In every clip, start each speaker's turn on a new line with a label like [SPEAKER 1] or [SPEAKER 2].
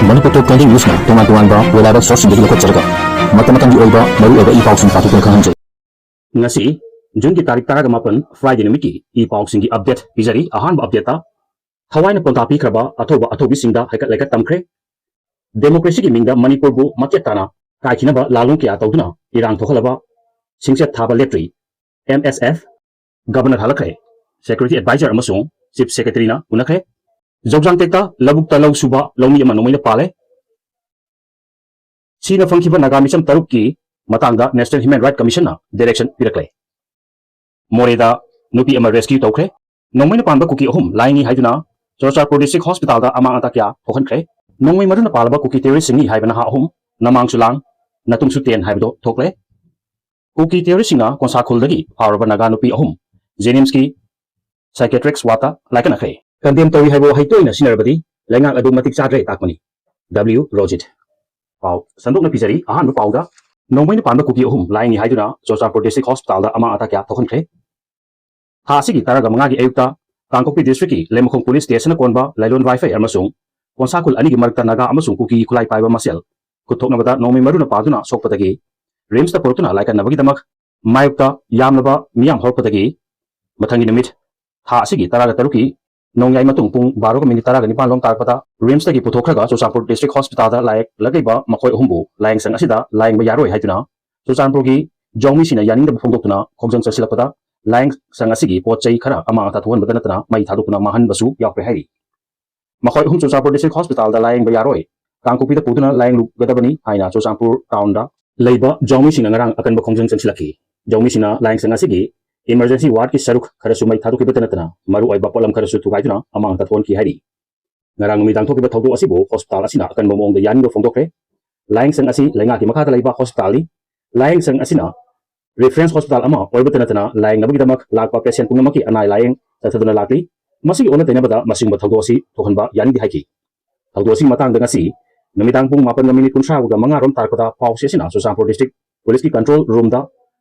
[SPEAKER 1] Manipur Top 20 News na tungan-tungan ba wala ba source hindi lakot sarga. Mata-matang di oiba maru oiba ipausin patutunan kahanjay.
[SPEAKER 2] Ngasi June ki tarik taraga mapan Friday namiki ipausin ki update bizari ahan ba update ta Hawaii na pontapi kraba athobi singda haikat laikat tamkre democracy ki mingda Manipur bu market tana kai kinaba lalung ki atawduna irang thokhalaba singset thaba lepri MSF governor halakre security advisor amasung chief secretary na unakre Jogjang tekta labuk ta law suba lawmi ama nomaina pale sina fangkiba nagami sam taruk ki matangda National Human Rights Commission na direction pirakle Moreda nupi ama rescue tawkre nomaina panba kuki ahum laingi haiduna Chorchapur District Hospital da amang atakya thokhankhre nongmai maruna palaba kuki terrorist singi haibana ha ahum namang sulang natung suten haibdo thokle kuki terrorist singa konsa khuldagi haraba naga nupi ahum Jenimski psychiatrics wata laikana khe Kandem tawi haibo haitoina sinarbadi laingang adu matik chadre takmani W Rojit pau sandok na pisari ahan pau da nongmai na panba kuki ahum laingi haiduna Chorchapur District Hospital da amang atakya thokhankhre ha sigi taraga mangagi ayukta Kangkokpi District ki Lemkhong Police Station konba Lailon Wifi amasung konsakul ani gi marta naga amasung kuki khulai paiba masel kuthokna bada nongmai maruna paduna sokpatagi rims ta portuna laikan nabagi damak mayukta yamnaba miyam horpatagi mathangi nimit ha sigi taraga taruki nongyai matung pung 12 minute taraga nipan lom tarpata rims ta gi puthokraga Chorchapur District Hospital da laik lagaiba makhoi humbu laing sang asida laing ba yaroi haituna Chorchapur gi jongmi sina yaning da phongdoktuna khongjang chasilapata Laing sang asigi pochai khara ama ta thuan badana tana mai thadukuna mahan basu yakre hairi makhoi hum Chorchapur District Hospital da laing bayaroi Kangkokpi da puduna laing lu gadabani haina Chorchapur town da leiba jongmi sina ngarang akan ba khongjang chansilaki jongmi sina laing sang asigi emergency ward ki saruk khara su mai thaduki badana tana maru oi ba polam khara su thugaiduna ama ta thuan ki hairi ngarang mi dang thoki ba thodu asibo hospital asina akan momong da yan do phongdokre laing sang asi lainga ki makha da leiba hospital ni laing sang asina Reference hospital ama oiba tana laing nabagi damak lakpa patient pungamaki anai laing tathaduna lakli masigi ona tena bada masing ba thawdosi thokhanba yani di haiki thawdosi matang da ngasi namitang pung 8 minute kunsha ga manga rom tarpada pause sina Chorchapur District Police ki control room da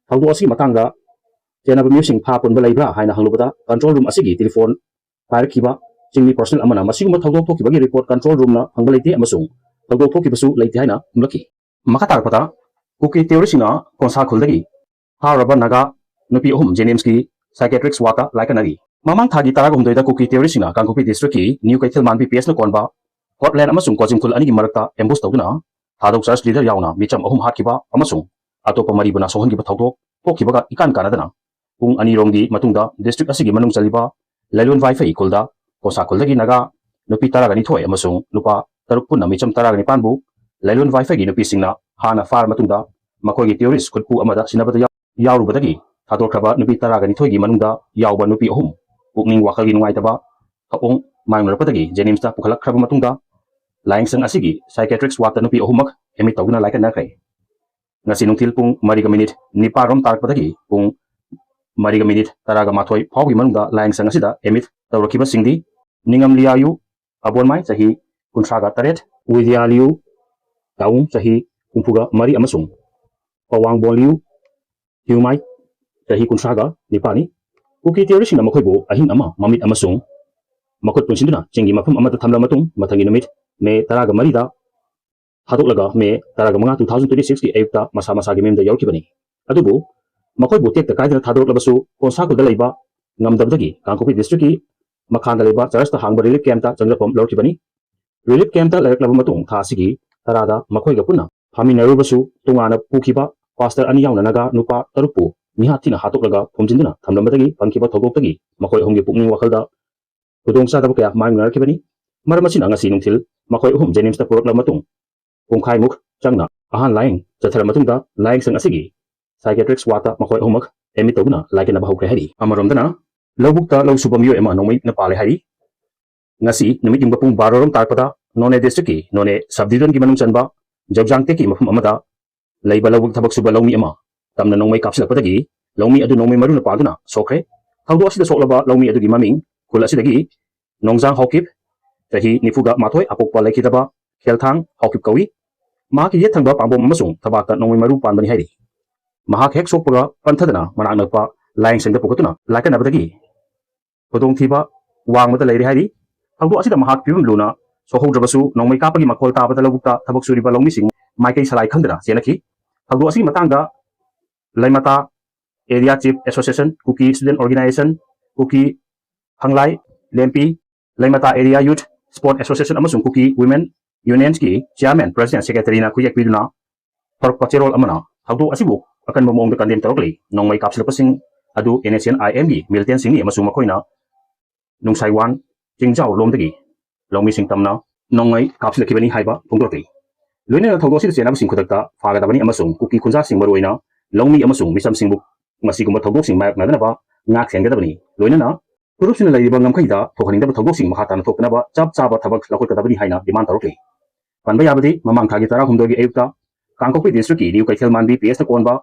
[SPEAKER 2] thawdosi matang da tena musing pha pon ba leibra haina hanglubada control room asigi telephone par khiba chingni personal amana masigi ma thawdok thoki bagi report control room na hangbalite amasung thawdok thoki basu leite haina mulaki maka tarpada kuki teorisina konsa khuldagi Haraba naga nupi ahum Jenimski psychiatrics wata laikanari mamang thagi taraga humdoida kuki teorisina Kangkokpi District ki New Kaithil Manpi PS na konba Hotland amasung Kojimkhul ani gi marakta ambush tawduna thadok church leader yauna micham ahum hatkiba amasung atopa maribuna sohangi ba thawdok pokhibaga ikan kanadana pung ani romgi matungda district asigi manung chaliba Lailon Wifi kulda kosakuldagi naga nupi taraga ni thoi amasung nupa taruk punna micham taraga ni panbu Lailon Wifi gi nupi singna hana far matungda makogi theorist khutpu amada sinabada Yaurubadagi thadokraba nupi taraga ni thoigi manungda yauba nupi ahum pukning wakal gi nungaitaba kapong mayunarpadagi Jenimsta pukhalak kraba matungda laing sang asigi psychiatrics wata nupi ahumak emit tawduna laikan nakre ngasi nungtil pung 9 minute niparom tarpadagi pung 9 minute taraga mathoi phawgi manungda laing sang asida emit tawrakiba singdi ningam liayu abonmai sahi kunsaga taret widyaliu taung sahi kumpuga mari amasung pawang boliu Humai sahi kunsaga nipani kuki teorisina makhoibo ahing ama mamit amasung makot punsinduna chingi mafam amata thamla matung mathangi numit me taraga marida hadoklaga me taraga manga 2026 ki ayukta masa masa gi memda yorkibani adubu makhoibo tekta kaidana thadorlabasu konsakul da leiba ngamdabdagi Kangkokpi District ki makhanda leiba church ta hangba relief camp ta changrapom lorkibani relief camp ta laiklaba matung tha sigi tarada makhoiga punna phaminarubasu tungana pukhiba Pastor ani yauna naga nupa tarupu mihatina hatoklaga phomjinduna thamlambadagi pangkiba thogoktagi makhoi homgi pukning wakhalda khudongsa dab kya mayungar kibani maramasina ngasi nungthil makhoi hum Jenimsta purokla matung pungkhai muk changna ahan laing chathara matungda laing sang asigi psychiatrics wata makhoi homak emit tawna laikena bahukre hari amaromdana lobukta lawsubam yo ema nomai na pale hari ngasi numit yungba pung 12 rom tarpada None district ki None subdivision gi manung chanba Jogjangte ki mafum amada Leiba lawag thabak suba lawmi ama tamna nongmai kapsilakpadagi lawmi adu nongmai maruna paduna sokre thawdo asida soklaba lawmi adugi maming khul asidagi nongjang hokip tahi nifuga mathoi apokpa laikidaba khelthang hokip kawi mahaki yethangba pambom amasung thabakta nongmai maru panbani hairi mahak hek sokpaga panthadana manaknakpa laing sengda pokotuna laikanabadagi hodong thiba wangmata leiri hairi thawdo asida mahak pibam luna sohoudrabasu nongmai kapagi makhol tabada lagukta thabak suriba longmising maikai salai khangdana chenaki thagdo asi matangda laimata area chief association kuki student organization kuki hanglai lempi laimata area youth sport association amasung kuki women unions ki chairman president secretary na khuyak piduna thorok pacherol amana thagdo asibu akan momong de kandem torokli nongmai kapsilapasing adu NHNIM gi militant singni amasung makoina nungsaiwan jingjao lomdagi longmising tamna nongai kapsilakibani haiba phongdorkli loina thogdo si chena sing khudakta fagadabani amasung kuki khunja sing maroina longmi amasung misam singbu masigumba thogdok sing mayak nadana ba ngak sengadabani loina na corruption laiba ngamkhaida thokhaninda thogdok sing mahata na thokna ba chap chaba thabak lakhotadabani haina demand torokli panba yabadi mamang thagi tara humdogi ayukta kangkokpi district ki new kaithel manbi PS ta konba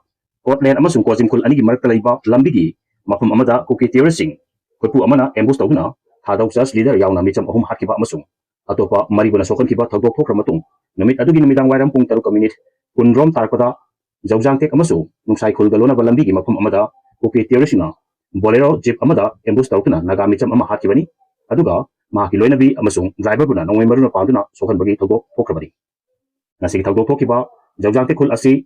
[SPEAKER 2] Scotland amasung Kozim khul anigi marakta laiba lambigi mafum amada kuki terrorist kopu amana ambush tawna thadau church leader yauna micham ahum hatkiba amasung atopa maribuna sokhan kiba thogdok thokra matung numit adugi numidang wairam pung 3 minute kunrom tarpada jaujang tek amasu nungsai khul galona balambi gi mafum amada kuki terrorist na bolero jeep amada ambush tawtuna naga micham ama hatkibani aduga ma ki loinabi amasung driver buna nongmai maruna panduna sokhan bagi thogdok thokrabani nasi thogdok thokiba jaujang tek khul asi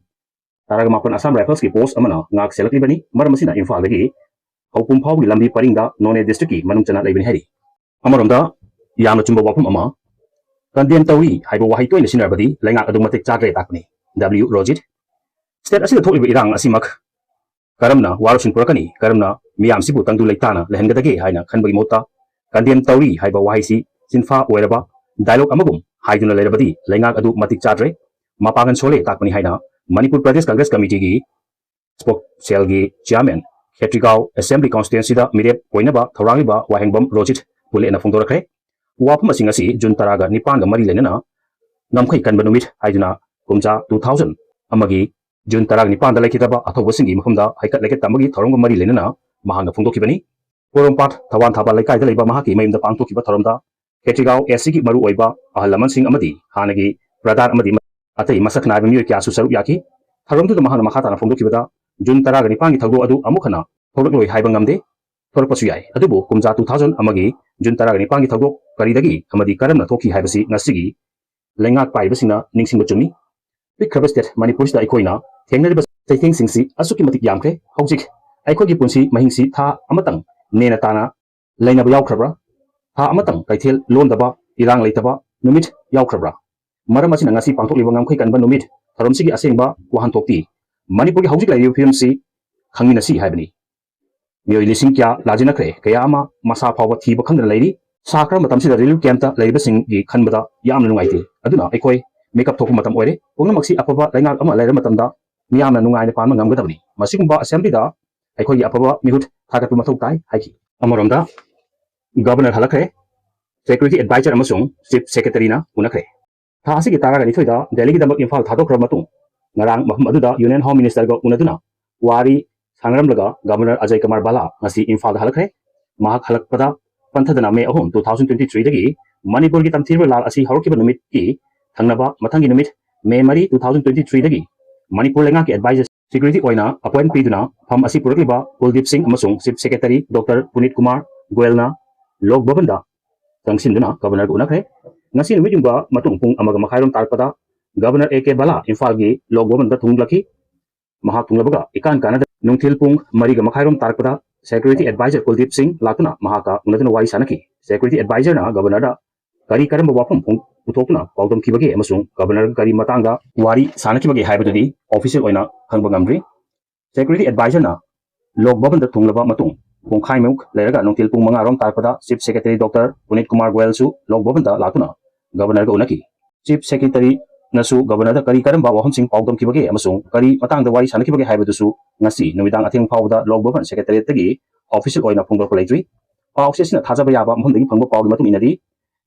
[SPEAKER 2] taraga mapan Assam Rifles ki post amana ngak selakli bani maramasina Imphal dagi hopum phau gi lambi paringda None district ki manung chana laibani hari amaromda yamna chumba wapum ama kandem tawi haibo wahai toina sinarbadi laingak adung matik chadre takni W Rojit state asina tholiba irang asimak karamna warosin purakani karamna miyam sibu tangdu leitana lehengadage haina khanbagi mota kandem tawi haiba wahai si sinfa oiraba dialogue amagum haiduna leirabadi laingak adu matik chadre mapangan sole takni haina Manipur Pradesh Congress Committee gi Spok Cell gi Chairman Khetrigao Assembly Constituency da Mirep Koinaba Thorangiba Wahengbam Rojit Pule na Phongdorakre Wapum asing asi Jun Taraga Nipan ga mari lenana Namkhai Kanba numit haiduna kumja 2000 amagi Jun Taraga Nipan da laikitaba athobasing gi mafumda haikat leket tamagi thorongba mari lenana mahanga phongdokibani Porompat Thawan Thaba laikai da leiba mahaki mayimda pangtokiba thoromda Khetrigao SC gi maru oiba ahalaman sing amadi hanagi Pradhan amadi atai masak na bimi kya su saru yaki tharong tu mahana makhata na phongdo kibada Jun taraga ni pangi thagdo adu amukhana thorok loi haiba ngamde thorok pasu yai adubu kumja 2000 amagi Jun taraga ni pangi thagdo karidagi amadi karamna thoki haibasi ngasigi lengak pai basina ningsing bachumi pikraba state Manipur sta ikoina thengnari bas taithing singsi asuki matik yamkre hojik aikhogi punsi mahingsi tha amatang nena tana leina ba yaukhrabra tha amatang kaithel londaba irang leitaba numit yaukhrabra maram asina ngasi pangthokliba ngamkhai kanba numit tharomsigi asengba wahan thokti Manipur gi hojik lai film si khangina si haibani mioi lising kya lajina kre kaya ama masa phawa thiba khangna lairi sakra matam sida relief camp ta laiba sing gi khanbada yamna nungaiti aduna aikoi makeup thokku matam oire pungna maksi apaba laingal ama laira matamda miyamna nungai na panma ngamgadabni masigumba assembly da aikoi gi apaba mihut thakatu mathok tai haiki amoromda governor halakre security advisor amasung chief secretary na unakre tha asigi taraga nithoida Delhi gi damak Imphal thadokra matung ngarang mafum aduda Union Home Minister ga unaduna wari sangramlaga Governor Ajay Kumar Bala ngasi Imphal da halakre mahak halakpada panthadana May 2023 dagi Manipur gi tamthirba lal asi horokiba numit ki thangnaba mathangi numit May 2023 dagi Manipur lenga ki advisor security oina appoint piduna pham asi purakliba Kuldip Singh amasung Chief Secretary Dr Punit Kumar Goelna Lok Bhavanda tangsinuna Governor ga unakre ngasi numit jumba matung pung amaga makhairom tarpada Governor AK Bala Imphal gi Lok Bhavanda thunglaki mahak tunglabaga ikan kanada nungthil pung mariga makhairom tarpada security advisor Kuldip Singh latuna mahaka unaduna wari sanaki security advisor na governor da kari karamba wapum pung uthokna paudom kibage amasung governor kari matanga wari sanaki bage haibadudi official oina khangba ngamri security advisor na Lok Bhavanda thunglaba matung pungkhai muk leraga nungthil pung manga rom tarpada Chief Secretary Dr Punit Kumar Goel su Lok Bhavanda latuna governor ga unaki chief secretary nasu governor da kari karamba waham sing paudom kibage amasung kari matang da wari sanaki bage haibadusu ngasi numidang atheng phawda Lok Bhavan secretariat tagi official oina phongdor kolleitri pawse sina thajaba yaba mhumdagi phangba pawgi matung inadi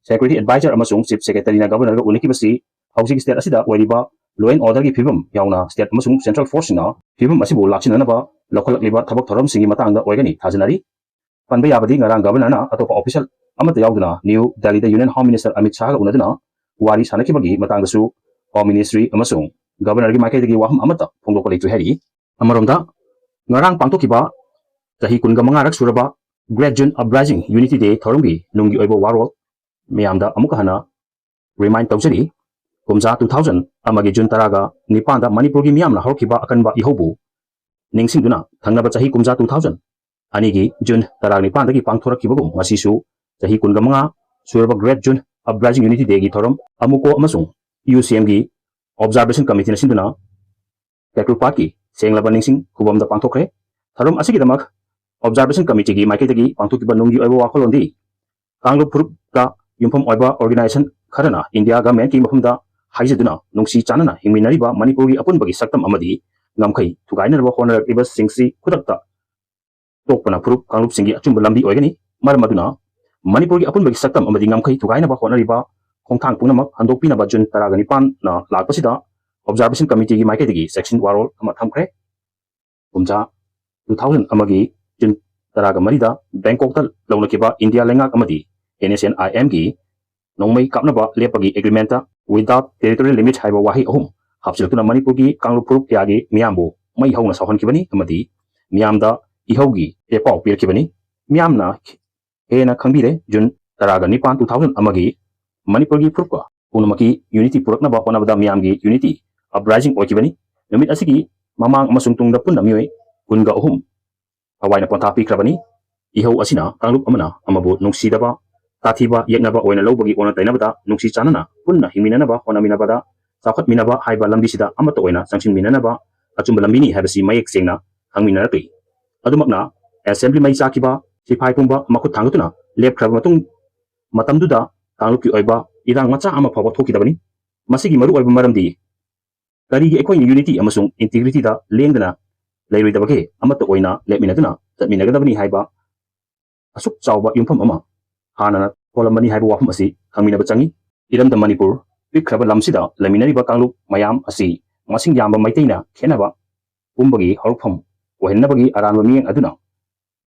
[SPEAKER 2] security advisor amasung chief secretary na governor ga unaki basi housing state asida oiriba law and order gi phibam yauna state amasung central force na phibam asibu laksinanaba lokhalakliba thabak thoram singi matangda oigani thajanari panba yabadi ngarang governor na atopa official amata yauduna New Delhi da Union Home Minister Amit Shah ga unaduna wari sanaki bagi matangdasu Home Ministry amasung governor gi makai dagi waham amata phongdok leitu hari amaromda ngarang pangtokiba tahi kunga mangarak suraba Great June Uprising Unity Day thorumgi nunggi oibo warol meyamda amuka hana remind tawjari kumja 2000 amagi June taraga nipanda Manipur gi miyamna horkiba akanba ihobu ningsingduna thangnaba chahi kumja 2000 anigi June taraga nipanda gi pangthorakibagum masisu chahi kungamanga suraba Great June Uprising Unity Day gi thorom amuko amasung UCM gi Observation Committee na sinduna Kekrupaki senglaba ningsing kubamda pangthokre thorom asigi damak Observation Committee gi maiketagi pangthokiba nunggi oiba wakolondi Kanglup Phurup ka yumpham oiba organization kharana India government ki mafumda haijaduna nungsi chanana hingminariba Manipur gi apunbagi saktam amadi ngamkhai thugainarba honaraktiba singsi khudakta tokpana Phurup Kanglup singi achumba lambi oigani maramaduna Manipur gi apunbagi saktam amadi ngamkhai thugainaba honariba khongthang pungnamak handokpinaba June taragani pan na lakpasida Observation Committee gi maiketagi section warol ama thamkhre kumja 2000 amagi June taraga marida Bangkok ta launakiba India lengak amadi NSNIM gi nongmai kapnaba lepagi agreement ta without territorial limit haiba wahi ahum hapsiltuna Manipur gi Kanglup Phurup yagi miyambu mai hauna sahon kibani amadi miyamda ihaugi epau pirkibani miyamna hena khangbire June taraga nipan 2000 amagi Manipur gi Phurup punamaki unity puraknaba honabada miyamgi unity uprising oikibani numit asigi mamang amasung tungda punna mioi kunga ahum hawaina ponta pikrabani ihau asina Kanglup amana amabu nungsidaba tathiba yeknaba oina lobagi ona tainabada nungsi chanana punna himinanaba honaminabada sakhat minaba haiba lambisida amato oina sangsing minanaba achumba lambini habasi mayek sengna hangminarakli adumakna assembly mai chakiba sipai pumba makhut thangutuna lepkhraba matung matamduda Kanglup ki oiba irang macha ama phawa thokidabani masigi maru oiba maramdi karigi ekoi unity amasung integrity da lengdana leiruidabage amato oina lepminaduna tatminagadabani haiba asuk chawba yumpham ama hanana kolambani haiba wafum asi khangminaba changi iramda Manipur pikraba lamsida laminariba Kanglup mayam asi masing yamba maiteina khenaba umbagi horpham ohennabagi aranba miyeng aduna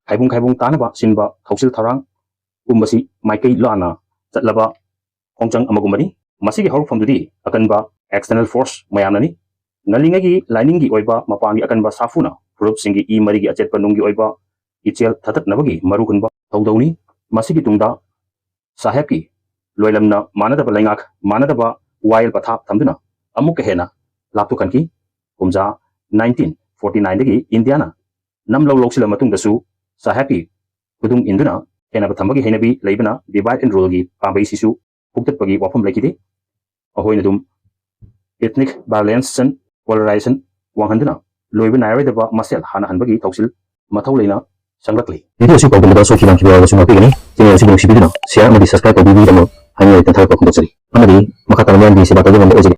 [SPEAKER 2] khaibung tanaba sinba thausil tharang umbasi maikai lana chatlaba khongchang amagumbani masigi horpham dudi akanba external force mayamnani ngalingagi liningi oiba mapangi akanba safuna Phurup singi I marigi achetpa nunggi oiba ichel thatatnabagi maru hunba thaudawni masigi tungda sahebki loilamna manadaba laingak manadaba wail pathap thamduna amuk hena laptukanki kumja 1949 dagi Indiana namlo loksila matung dasu sahebki kudung induna hena bathambagi henabi leibana divide and rule gi pambai sisu puktatpagi wafam laikide ahoina dum ethnic violence and polarization wanghanduna loiba nairadaba masel hana hanbagi thausil mathau leina sangrakli
[SPEAKER 1] video si pagdamada so kilang kibawa sunga pigani channel si nungsibiduna share amadi subscribe tawbibi amo hanya tan thar pa khundok sari amadi makatang yan di sebata jomanda ejege